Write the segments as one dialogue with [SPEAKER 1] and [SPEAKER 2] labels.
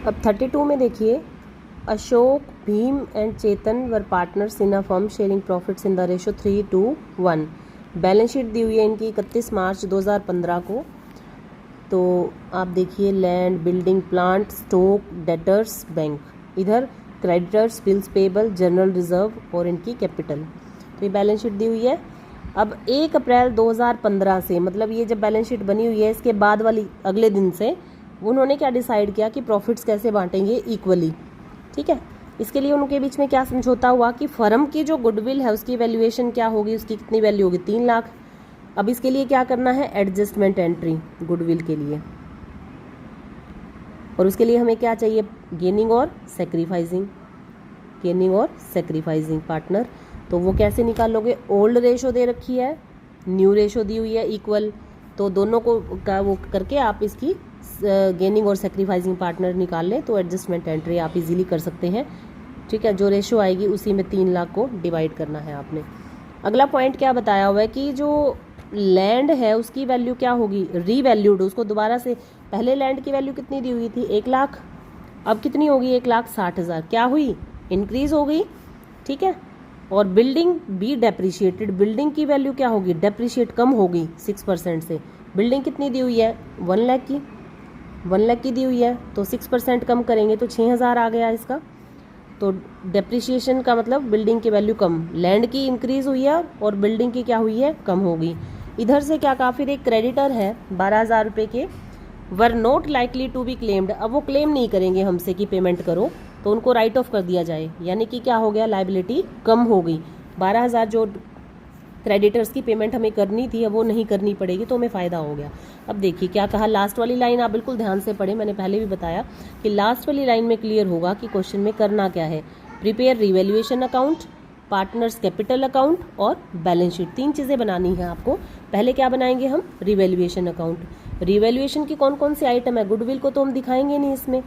[SPEAKER 1] अब 32 में देखिए, Ashok, Bhim and Chetan were partners in a firm sharing profits in the ratio 3:1। Balance sheet दी हुई है इनकी 31 मार्च 2015 को। तो आप देखिए, land, building, plant, stock, debtors, bank, इधर creditors, bills payable, general reserve और इनकी कैपिटल। तो ये बैलेंस शीट दी हुई है। अब 1 अप्रैल 2015 से, मतलब ये जब बैलेंस शीट बनी हुई है इसके बाद वाली अगले दिन से उन्होंने क्या डिसाइड किया कि प्रॉफिट्स कैसे बांटेंगे इक्वली। ठीक है, इसके लिए उनके बीच में क्या समझौता हुआ कि फर्म की जो गुडविल है उसकी वैल्यूएशन क्या होगी, उसकी कितनी वैल्यू होगी, 3 लाख। अब इसके लिए क्या करना है, एडजस्टमेंट एंट्री गुडविल के लिए, और उसके लिए हमें क्या चाहिए, गेनिंग और सेक्रीफाइसिंग, गेनिंग और सेक्रीफाइसिंग पार्टनर। तो वो कैसे निकालोगे, ओल्ड रेशो दे रखी है, न्यू रेशो दी हुई है इक्वल, तो दोनों को का वो करके आप इसकी गेनिंग और सेक्रीफाइसिंग पार्टनर निकाल लें तो एडजस्टमेंट एंट्री आप इजीली कर सकते हैं। ठीक है, जो रेशो आएगी उसी में 3 लाख को डिवाइड करना है आपने। अगला पॉइंट क्या बताया हुआ है कि जो लैंड है उसकी वैल्यू क्या होगी, रीवैल्यूड, उसको दोबारा से, पहले लैंड की वैल्यू कितनी दी हुई थी, 1 लाख, अब कितनी होगी, 1,60,000, क्या हुई, इंक्रीज हो गई। ठीक है, और बिल्डिंग भी डेप्रिशिएटेड, बिल्डिंग की वैल्यू क्या होगी, डेप्रिशिएट, कम होगी 6% से। बिल्डिंग कितनी दी हुई है, 1 लाख की, 1 लाख की दी हुई है, तो 6% कम करेंगे तो 6,000 आ गया इसका। तो डेप्रिशिएशन का मतलब बिल्डिंग की वैल्यू कम, लैंड की इंक्रीज हुई है और बिल्डिंग की क्या हुई है, कम होगी। इधर से क्या कहा, फिर एक क्रेडिटर है 12,000 रुपये के, were not likely to be claimed, अब वो क्लेम नहीं करेंगे हमसे कि पेमेंट करो, तो उनको राइट ऑफ कर दिया जाए, यानी कि क्या हो गया, लाइबिलिटी कम हो गई। 12,000 जो क्रेडिटर्स की पेमेंट हमें करनी थी अब वो नहीं करनी पड़ेगी, तो हमें फ़ायदा हो गया। अब देखिए क्या कहा, लास्ट वाली लाइन आप बिल्कुल ध्यान से पढ़ें, मैंने पहले भी बताया कि लास्ट वाली लाइन में क्लियर होगा कि क्वेश्चन में करना क्या है। Prepare revaluation account, partners capital account और बैलेंस शीट, 3 चीज़ें बनानी है आपको। पहले क्या बनाएंगे हम, रिवैल्यूएशन अकाउंट। रिवैल्यूएशन की कौन कौन सी आइटम है, गुडविल को तो हम दिखाएंगे नहीं इसमें,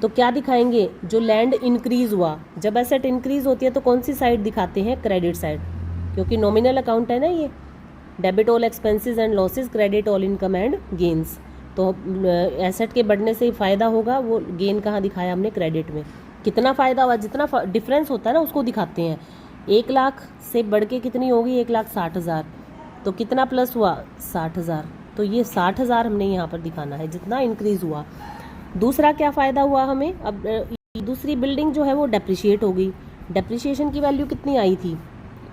[SPEAKER 1] तो क्या दिखाएंगे, जो लैंड इंक्रीज हुआ, जब एसेट इंक्रीज होती है तो कौन सी साइड दिखाते हैं, क्रेडिट साइड, क्योंकि नॉमिनल अकाउंट है ना ये, debit all expenses and losses, credit all income and gains. तो एसेट के बढ़ने से फ़ायदा होगा, वो गेन कहाँ दिखाया हमने, क्रेडिट में। कितना फ़ायदा हुआ, जितना डिफरेंस होता है ना उसको दिखाते हैं। 1 लाख से बढ़ के कितनी होगी, 1,60,000, तो कितना प्लस हुआ, 60,000, तो ये 60,000 हमने यहाँ पर दिखाना है जितना इंक्रीज हुआ। दूसरा क्या फ़ायदा हुआ हमें, अब दूसरी बिल्डिंग जो है वो डेप्रिशिएट हो गई, डेप्रिशिएशन की वैल्यू कितनी आई थी,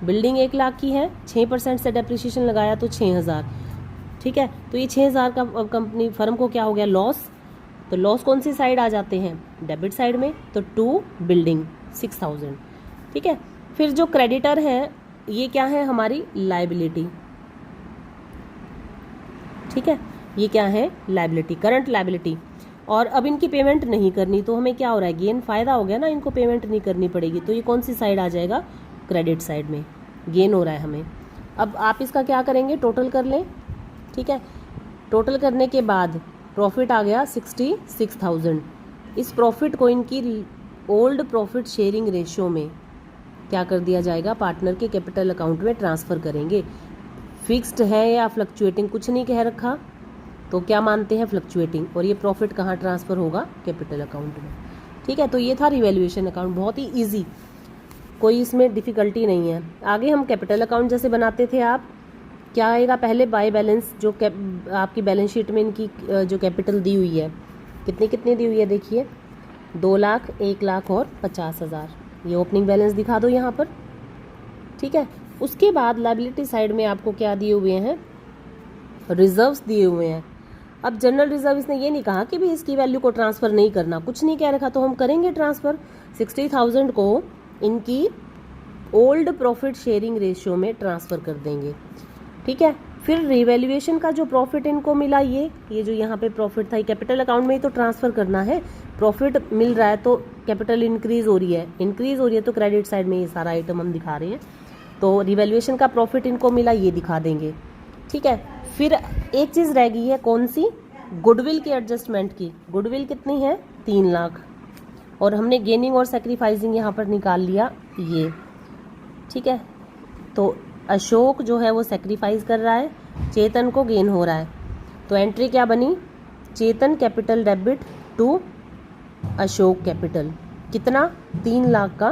[SPEAKER 1] बिल्डिंग 1 लाख की है, 6% से डेप्रिशिएशन लगाया तो 6,000। ठीक है, तो ये 6,000 का कंपनी फर्म को क्या हो गया, लॉस, तो लॉस कौन सी साइड आ जाते हैं, डेबिट साइड में, तो 2 बिल्डिंग 6,000। ठीक है, फिर जो क्रेडिटर है ये क्या है, हमारी लाइबिलिटी। ठीक है, ये क्या है, लाइबिलिटी, करंट लाइबिलिटी, और अब इनकी पेमेंट नहीं करनी तो हमें क्या हो रहा है, गेन, फायदा हो गया ना, इनको पेमेंट नहीं करनी पड़ेगी, तो ये कौन सी साइड आ जाएगा, क्रेडिट साइड में, गेन हो रहा है हमें। अब आप इसका क्या करेंगे, टोटल कर लें। ठीक है, टोटल करने के बाद प्रॉफिट आ गया 66,000। इस प्रॉफिट को इनकी ओल्ड प्रॉफिट शेयरिंग रेशियो में क्या कर दिया जाएगा, पार्टनर के कैपिटल अकाउंट में ट्रांसफ़र करेंगे। फिक्स्ड है या फ्लक्चुएटिंग कुछ नहीं कह रखा, तो क्या मानते हैं, फ्लक्चुएटिंग, और ये प्रॉफिट कहाँ ट्रांसफ़र होगा, कैपिटल अकाउंट में। ठीक है, तो ये था रिवैल्यूएशन अकाउंट, बहुत ही ईजी, कोई इसमें डिफ़िकल्टी नहीं है। आगे हम कैपिटल अकाउंट जैसे बनाते थे, आप क्या आएगा, पहले बाय बैलेंस, जो आपकी बैलेंस शीट में इनकी जो कैपिटल दी हुई है कितनी कितनी दी हुई है, देखिए 2 लाख, 1 लाख और 50,000, ये ओपनिंग बैलेंस दिखा दो यहाँ पर। ठीक है, उसके बाद लायबिलिटी साइड में आपको क्या दिए हुए हैं, रिजर्व्स दिए हुए हैं। अब जनरल रिजर्व इसने ये नहीं कहा कि भी इसकी वैल्यू को ट्रांसफ़र नहीं करना, कुछ नहीं कह रखा, तो हम करेंगे ट्रांसफ़र। 60,000 को इनकी ओल्ड प्रॉफिट शेयरिंग रेशियो में ट्रांसफ़र कर देंगे। ठीक है, फिर रिवैल्यूएशन का जो प्रॉफिट इनको मिला, ये जो यहाँ पे प्रॉफिट था, कैपिटल अकाउंट में ही तो ट्रांसफ़र करना है, प्रॉफिट मिल रहा है तो कैपिटल इंक्रीज हो रही है तो क्रेडिट साइड में ये सारा आइटम हम दिखा रहे हैं, तो रिवैल्यूएशन का प्रॉफिट इनको मिला, ये दिखा देंगे। ठीक है, फिर एक चीज़ रह गई है, कौन सी, गुडविल की एडजस्टमेंट की। गुडविल कितनी है, 3 लाख, और हमने गेनिंग और सेक्रीफाइसिंग यहाँ पर निकाल लिया ये। ठीक है, तो अशोक जो है वो सेक्रीफाइस कर रहा है, चेतन को गेन हो रहा है, तो एंट्री क्या बनी, Chetan capital debit to Ashok capital कितना, 3 लाख का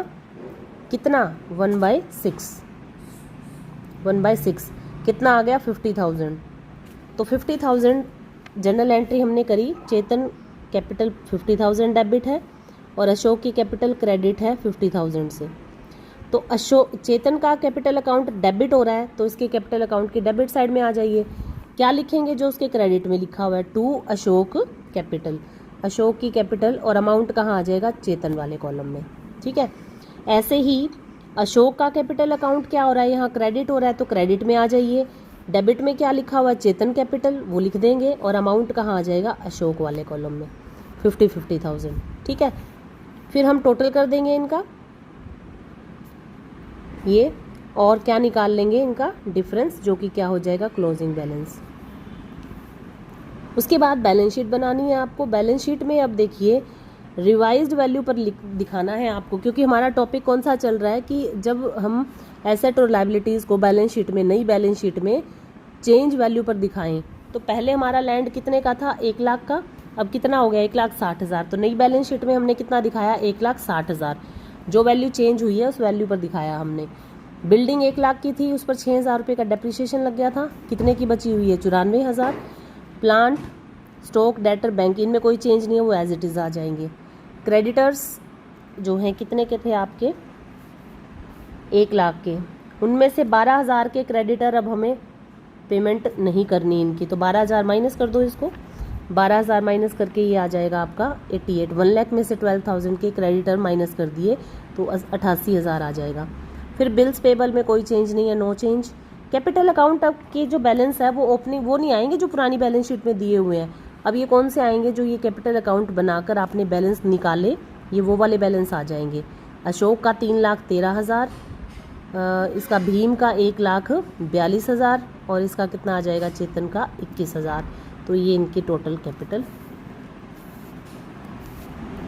[SPEAKER 1] कितना 1/6, 1/6 कितना आ गया 50,000। तो 50,000 जनरल एंट्री हमने करी, चेतन कैपिटल 50,000 डेबिट है और अशोक की कैपिटल क्रेडिट है 50,000 से। तो अशोक चेतन का कैपिटल अकाउंट डेबिट हो रहा है तो इसके कैपिटल अकाउंट की डेबिट साइड में आ जाइए। क्या लिखेंगे जो उसके क्रेडिट में लिखा हुआ है, टू अशोक कैपिटल, अशोक की कैपिटल और अमाउंट कहाँ आ जाएगा, चेतन वाले कॉलम में। ठीक है, ऐसे ही अशोक का कैपिटल अकाउंट क्या हो रहा है, यहाँ क्रेडिट हो रहा है तो क्रेडिट में आ जाइए। डेबिट में क्या लिखा हुआ है, चेतन कैपिटल, वो लिख देंगे और अमाउंट कहाँ आ जाएगा, अशोक वाले कॉलम में 50,000। ठीक है, फिर हम टोटल कर देंगे इनका ये, और क्या निकाल लेंगे इनका डिफरेंस, जो कि क्या हो जाएगा, क्लोजिंग बैलेंस। उसके बाद बैलेंस शीट बनानी है आपको। बैलेंस शीट में अब देखिए रिवाइज्ड वैल्यू पर दिखाना है आपको, क्योंकि हमारा टॉपिक कौन सा चल रहा है कि जब हम एसेट और लायबिलिटीज़ को बैलेंस शीट में, नई बैलेंस शीट में चेंज वैल्यू पर दिखाएं। तो पहले हमारा लैंड कितने का था, 1 लाख का, अब कितना हो गया 1,60,000। तो नई बैलेंस शीट में हमने कितना दिखाया, 1,60,000। जो वैल्यू चेंज हुई है उस वैल्यू पर दिखाया हमने। बिल्डिंग 1 लाख की थी, उस पर 6,000 रुपये का डेप्रिसिएशन लग गया था, कितने की बची हुई है, 94,000। प्लांट, स्टॉक, डेटर, बैंक, इनमें कोई चेंज नहीं है, वो एज इट इज़ आ जाएंगे। क्रेडिटर्स जो हैं कितने के थे आपके, 1 लाख के, उनमें से 12,000 के क्रेडिटर अब हमें पेमेंट नहीं करनी इनकी, तो 12,000 माइनस कर दो इसको, 12,000 माइनस करके ये आ जाएगा आपका 88। 1 लाख में से 12,000 के क्रेडिटर माइनस कर दिए तो 88,000 आ जाएगा। फिर बिल्स पेबल में कोई चेंज नहीं है, नो चेंज। कैपिटल अकाउंट अब के जो बैलेंस है वो ओपनिंग, वो नहीं आएंगे जो पुरानी बैलेंस शीट में दिए हुए हैं। अब ये कौन से आएंगे, जो ये कैपिटल अकाउंट बनाकर आपने बैलेंस निकाले, ये वो वाले बैलेंस आ जाएंगे। अशोक का 3,13,000, इसका भीम का 1,42,000 और इसका कितना आ जाएगा, चेतन का 21,000। तो ये इनके टोटल कैपिटल